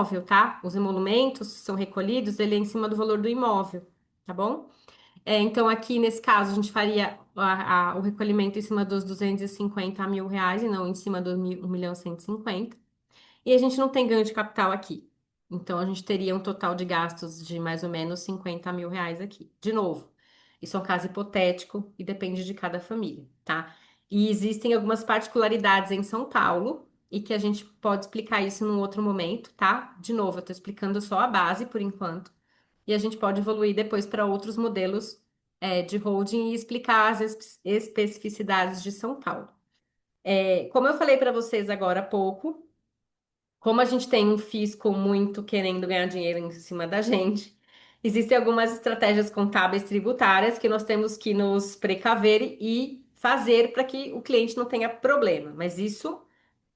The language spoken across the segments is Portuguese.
imóvel, tá? Os emolumentos são recolhidos, ele é em cima do valor do imóvel, tá bom? Então, aqui nesse caso, a gente faria o recolhimento em cima dos 250 mil reais e não em cima do 1.150.000. E a gente não tem ganho de capital aqui. Então, a gente teria um total de gastos de mais ou menos 50 mil reais aqui. De novo, isso é um caso hipotético e depende de cada família, tá? E existem algumas particularidades em São Paulo e que a gente pode explicar isso num outro momento, tá? De novo, eu tô explicando só a base por enquanto. E a gente pode evoluir depois para outros modelos, de holding e explicar as especificidades de São Paulo. Como eu falei para vocês agora há pouco, como a gente tem um fisco muito querendo ganhar dinheiro em cima da gente, existem algumas estratégias contábeis tributárias que nós temos que nos precaver e fazer para que o cliente não tenha problema. Mas isso,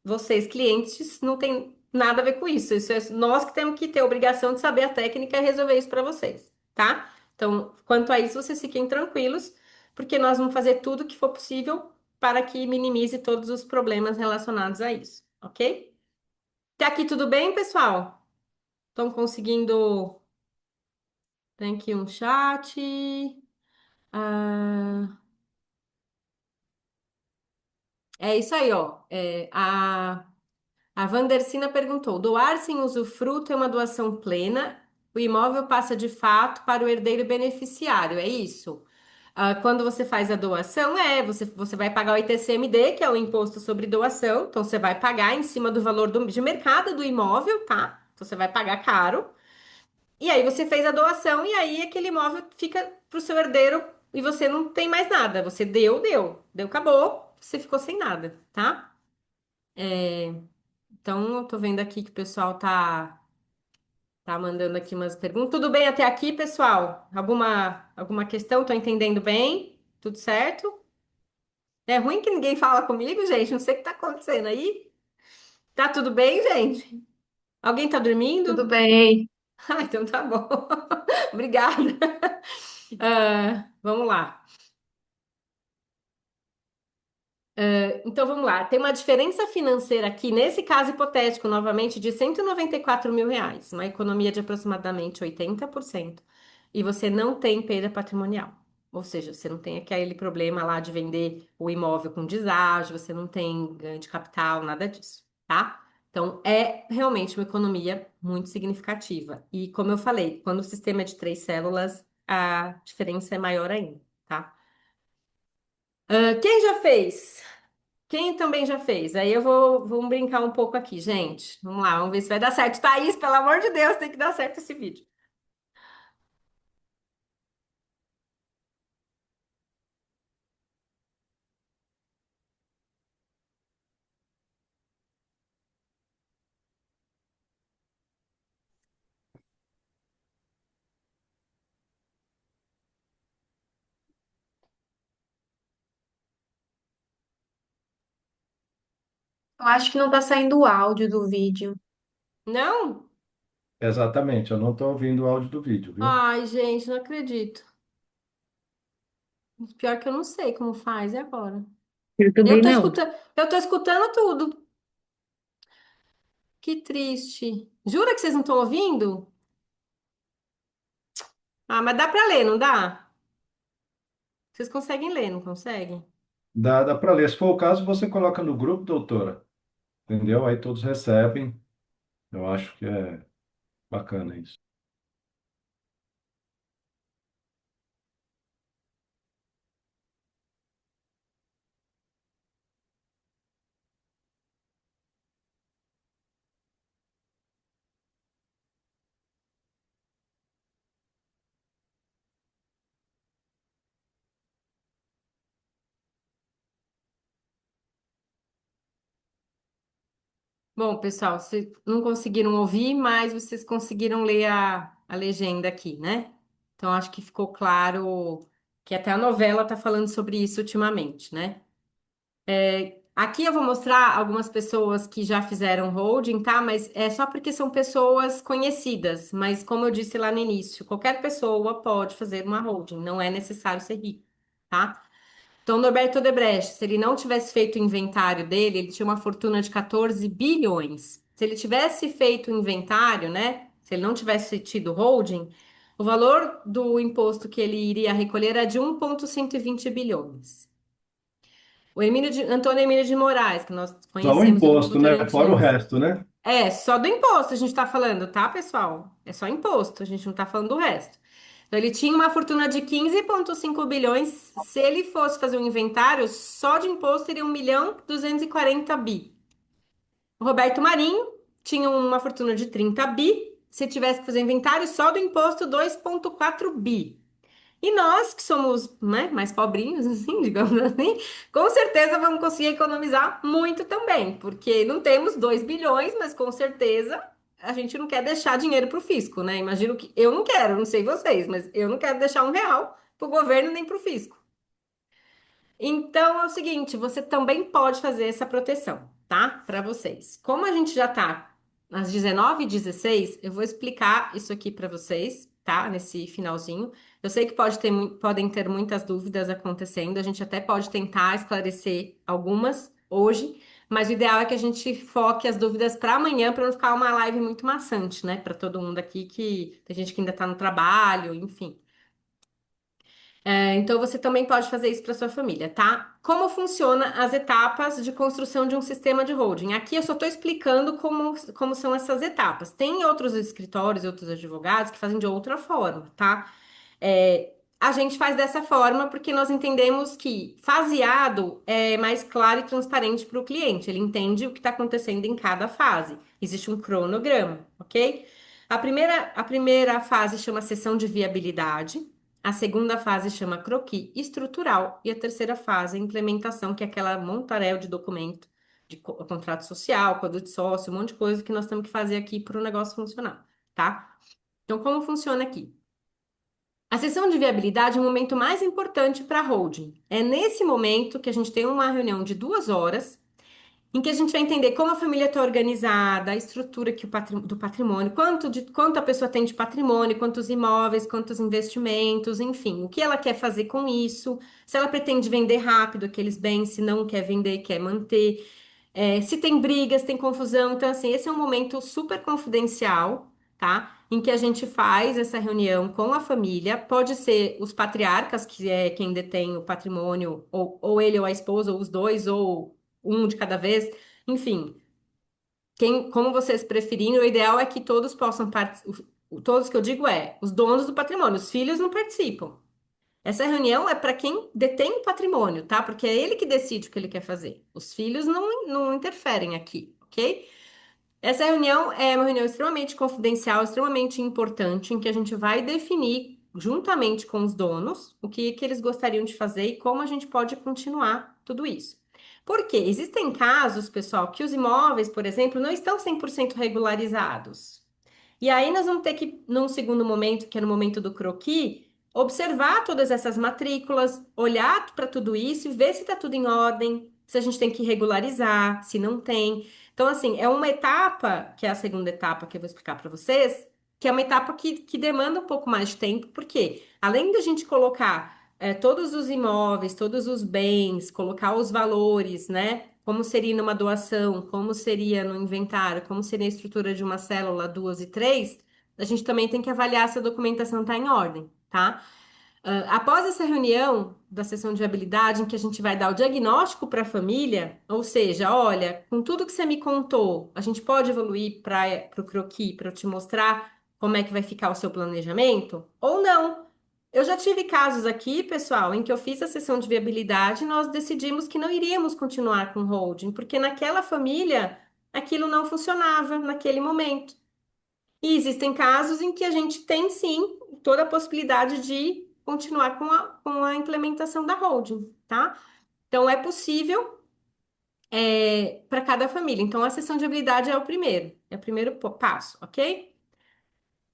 vocês, clientes, não tem nada a ver com isso. Isso é nós que temos que ter a obrigação de saber a técnica e resolver isso para vocês, tá? Então, quanto a isso, vocês fiquem tranquilos, porque nós vamos fazer tudo o que for possível para que minimize todos os problemas relacionados a isso, ok? Até aqui tudo bem, pessoal? Estão conseguindo? Tem aqui um chat. Ah, é isso aí, ó. A Vandercina perguntou: doar sem usufruto é uma doação plena? O imóvel passa de fato para o herdeiro beneficiário, é isso? Quando você faz a doação, você vai pagar o ITCMD, que é o Imposto sobre Doação. Então, você vai pagar em cima do valor de mercado do imóvel, tá? Então, você vai pagar caro. E aí você fez a doação e aí aquele imóvel fica pro seu herdeiro e você não tem mais nada. Você deu, acabou, você ficou sem nada, tá? Então eu tô vendo aqui que o pessoal tá mandando aqui umas perguntas. Tudo bem até aqui, pessoal? Alguma questão? Tô entendendo bem? Tudo certo? É ruim que ninguém fala comigo, gente. Não sei o que tá acontecendo aí. Tá tudo bem, gente? Alguém tá Tudo dormindo? bem. Ah, então tá bom. Obrigada. Vamos lá. Então vamos lá. Tem uma diferença financeira aqui, nesse caso hipotético, novamente, de 194 mil reais, uma economia de aproximadamente 80%, e você não tem perda patrimonial. Ou seja, você não tem aquele problema lá de vender o imóvel com deságio, você não tem ganho de capital, nada disso, tá? Então é realmente uma economia muito significativa. E como eu falei, quando o sistema é de três células, a diferença é maior ainda, tá? Quem já fez? Quem também já fez? Aí vamos brincar um pouco aqui, gente. Vamos lá, vamos ver se vai dar certo. Thaís, pelo amor de Deus, tem que dar certo esse vídeo. Eu acho que não tá saindo o áudio do vídeo. Não? Exatamente, eu não estou ouvindo o áudio do vídeo, viu? Ai, gente, não acredito. Pior que eu não sei como faz, e agora? Eu Eu também tô não. escutando, eu tô escutando tudo. Que triste. Jura que vocês não estão ouvindo? Ah, mas dá pra ler, não dá? Vocês conseguem ler, não conseguem? Dá para ler. Se for o caso, você coloca no grupo, doutora, entendeu? Aí todos recebem. Eu acho que é bacana isso. Bom, pessoal, vocês não conseguiram ouvir, mas vocês conseguiram ler a legenda aqui, né? Então, acho que ficou claro que até a novela está falando sobre isso ultimamente, né? Aqui eu vou mostrar algumas pessoas que já fizeram holding, tá? Mas é só porque são pessoas conhecidas. Mas, como eu disse lá no início, qualquer pessoa pode fazer uma holding, não é necessário ser rico, tá? Então, Norberto Odebrecht, se ele não tivesse feito o inventário dele, ele tinha uma fortuna de 14 bilhões. Se ele tivesse feito o inventário, né? Se ele não tivesse tido holding, o valor do imposto que ele iria recolher era de 1,120 bilhões. Antônio Emílio de Moraes, que nós Só o conhecemos do Grupo imposto, né? Fora o Votorantim. resto, né? É, só do imposto a gente tá falando, tá, pessoal? É só imposto, a gente não tá falando do resto. Então, ele tinha uma fortuna de 15,5 bilhões. Se ele fosse fazer um inventário, só de imposto teria 1,240 bi. O Roberto Marinho tinha uma fortuna de 30 bi. Se tivesse que fazer inventário, só do imposto 2,4 bi. E nós, que somos, né, mais pobrinhos, assim, digamos assim, com certeza vamos conseguir economizar muito também, porque não temos 2 bilhões, mas com certeza a gente não quer deixar dinheiro para o fisco, né? Imagino que eu não quero, não sei vocês, mas eu não quero deixar R$ 1 para o governo nem para o fisco. Então é o seguinte, você também pode fazer essa proteção, tá? Para vocês. Como a gente já tá às 19h16, eu vou explicar isso aqui para vocês, tá? Nesse finalzinho. Eu sei que podem ter muitas dúvidas acontecendo, a gente até pode tentar esclarecer algumas hoje, mas o ideal é que a gente foque as dúvidas para amanhã, para não ficar uma live muito maçante, né? Para todo mundo aqui que tem gente que ainda tá no trabalho, enfim. Então você também pode fazer isso para sua família, tá? Como funciona as etapas de construção de um sistema de holding? Aqui eu só estou explicando como são essas etapas. Tem outros escritórios e outros advogados que fazem de outra forma, tá? A gente faz dessa forma porque nós entendemos que faseado é mais claro e transparente para o cliente. Ele entende o que está acontecendo em cada fase. Existe um cronograma, ok? A primeira fase chama sessão de viabilidade. A segunda fase chama croquis estrutural e a terceira fase é implementação, que é aquela montaréu de documento, de contrato social, código de sócio, um monte de coisa que nós temos que fazer aqui para o negócio funcionar, tá? Então, como funciona aqui? A sessão de viabilidade é o momento mais importante para a holding. É nesse momento que a gente tem uma reunião de 2 horas em que a gente vai entender como a família está organizada, a estrutura do patrimônio, quanto a pessoa tem de patrimônio, quantos imóveis, quantos investimentos, enfim, o que ela quer fazer com isso, se ela pretende vender rápido aqueles bens, se não quer vender, quer manter, se tem brigas, tem confusão. Então, assim, esse é um momento super confidencial, tá? Em que a gente faz essa reunião com a família. Pode ser os patriarcas, que é quem detém o patrimônio, ou ele ou a esposa, ou os dois, ou um de cada vez. Enfim, como vocês preferirem, o ideal é que todos possam participar. Todos que eu digo os donos do patrimônio, os filhos não participam. Essa reunião é para quem detém o patrimônio, tá? Porque é ele que decide o que ele quer fazer. Os filhos não interferem aqui, ok? Essa reunião é uma reunião extremamente confidencial, extremamente importante, em que a gente vai definir, juntamente com os donos, o que eles gostariam de fazer e como a gente pode continuar tudo isso. Porque existem casos, pessoal, que os imóveis, por exemplo, não estão 100% regularizados. E aí nós vamos ter que, num segundo momento, que é no momento do croquis, observar todas essas matrículas, olhar para tudo isso e ver se está tudo em ordem, se a gente tem que regularizar, se não tem. Então, assim, é uma etapa, que é a segunda etapa que eu vou explicar para vocês, que é uma etapa que demanda um pouco mais de tempo, porque além da gente colocar todos os imóveis, todos os bens, colocar os valores, né? Como seria numa doação, como seria no inventário, como seria a estrutura de uma célula, duas e três, a gente também tem que avaliar se a documentação está em ordem, tá? Após essa reunião da sessão de viabilidade, em que a gente vai dar o diagnóstico para a família, ou seja, olha, com tudo que você me contou, a gente pode evoluir para o croquis, para eu te mostrar como é que vai ficar o seu planejamento? Ou não? Eu já tive casos aqui, pessoal, em que eu fiz a sessão de viabilidade e nós decidimos que não iríamos continuar com o holding, porque naquela família aquilo não funcionava naquele momento. E existem casos em que a gente tem sim toda a possibilidade de continuar com a implementação da holding, tá? Então é possível para cada família. Então a sessão de habilidade é o primeiro passo, ok?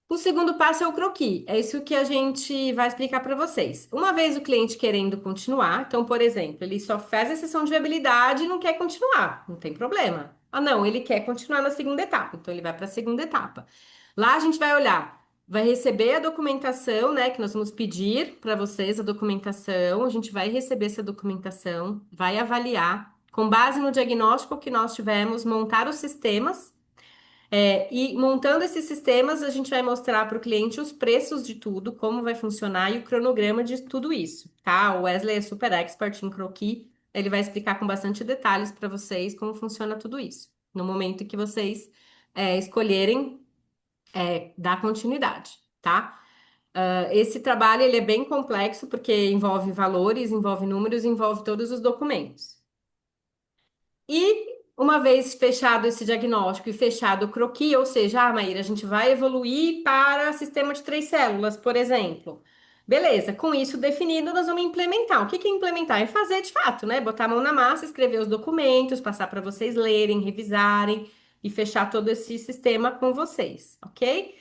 O segundo passo é o croquis. É isso que a gente vai explicar para vocês. Uma vez o cliente querendo continuar, então, por exemplo, ele só faz a sessão de viabilidade e não quer continuar, não tem problema. Ah, não, ele quer continuar na segunda etapa, então ele vai para a segunda etapa. Lá a gente vai olhar, vai receber a documentação, né, que nós vamos pedir para vocês a documentação, a gente vai receber essa documentação, vai avaliar, com base no diagnóstico que nós tivemos, montar os sistemas. E montando esses sistemas, a gente vai mostrar para o cliente os preços de tudo, como vai funcionar e o cronograma de tudo isso, tá? O Wesley é super expert em croquis, ele vai explicar com bastante detalhes para vocês como funciona tudo isso, no momento que vocês escolherem dar continuidade, tá? Esse trabalho ele é bem complexo porque envolve valores, envolve números, envolve todos os documentos. E uma vez fechado esse diagnóstico e fechado o croquis, ou seja, Maíra, a gente vai evoluir para sistema de 3 células, por exemplo. Beleza, com isso definido, nós vamos implementar. O que que é implementar? É fazer de fato, né? Botar a mão na massa, escrever os documentos, passar para vocês lerem, revisarem e fechar todo esse sistema com vocês, ok?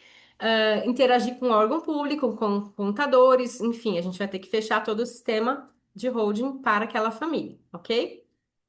Interagir com o órgão público, com contadores, enfim, a gente vai ter que fechar todo o sistema de holding para aquela família, ok?